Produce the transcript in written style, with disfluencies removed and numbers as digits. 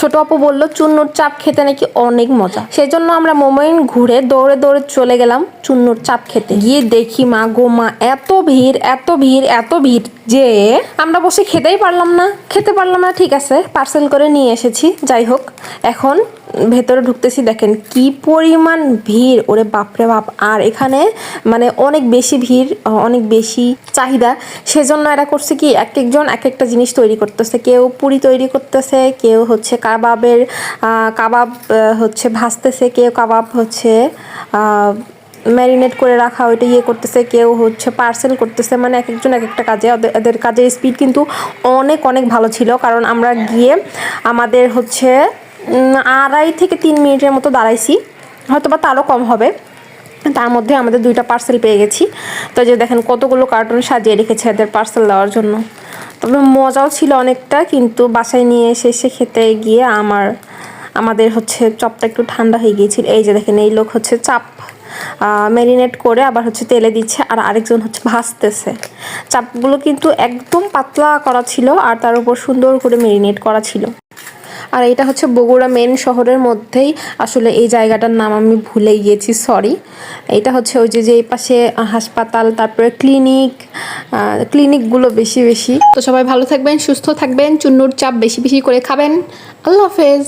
ছোট আপু বলল চুন্নুর চাপ খেতে নাকি অনেক মজা, সেই জন্য আমরা মোমাইন ঘুরে দৌড়ে দৌড়ে চলে গেলাম চুন্নুর চাপ খেতে। গিয়ে দেখি মা গো মা, এত ভিড় এত ভিড় এত ভিড় যে আমরা বসে খেতে পারলাম না। ঠিক আছে, পার্সেল করে নিয়ে এসেছি। যাই হোক, এখন ভেতরে ঢুকতেছি, দেখেন কি পরিমাণ ভিড়, ওরে বাপরে বাপ। আর এখানে মানে অনেক বেশি ভিড়, অনেক বেশি চাহিদা, সেজন্য এরা করছে কি এক একজন এক একটা জিনিস তৈরি করতেছে। কেউ পুরি তৈরি করতেছে, কেউ হচ্ছে কাবাব হচ্ছে ভাজতেছে, কেউ কাবাব হচ্ছে ম্যারিনেট করে রাখা ওইটা করতেছে, কেউ হচ্ছে পার্সেল করতেছে। মানে এক একজন এক একটা কাজে, এদের কাজের স্পিড কিন্তু অনেক অনেক ভালো ছিল। কারণ আমরা গিয়ে আমাদের হচ্ছে 2.5 থেকে 3 মিনিটের মতো দাঁড়াইছি, হয়তো বা তারও কম হবে। তার মধ্যে আমাদের 2টা পার্সেল পেয়ে গেছি। তো যে দেখেন কতগুলো কার্টুন সাজিয়ে রেখেছে এদের পার্সেল দেওয়ার জন্য। তবে মজাও ছিল অনেকটা, কিন্তু বাসায় নিয়ে এসে খেতে গিয়ে আমাদের হচ্ছে চপটা একটু ঠান্ডা হয়ে গিয়েছিল। এই যে দেখেন, এই লোক হচ্ছে চাপ ম্যারিনেট করে আবার হচ্ছে তেলে দিচ্ছে, আর আরেকজন হচ্ছে ভাজতেছে। চাপগুলো কিন্তু একদম পাতলা করা ছিল, আর তার উপর সুন্দর করে ম্যারিনেট করা ছিল। আর এটা হচ্ছে বগুড়া মেন শহরের মধ্যেই, আসলে এই জায়গাটার নাম আমি ভুলে গিয়েছি, সরি। এটা হচ্ছে ওই যে এই পাশে হাসপাতাল, তারপরে ক্লিনিকগুলো বেশি বেশি। তো সবাই ভালো থাকবেন, সুস্থ থাকবেন, চুন্নুর চাপ বেশি বেশি করে খাবেন। আল্লাহ হাফেজ।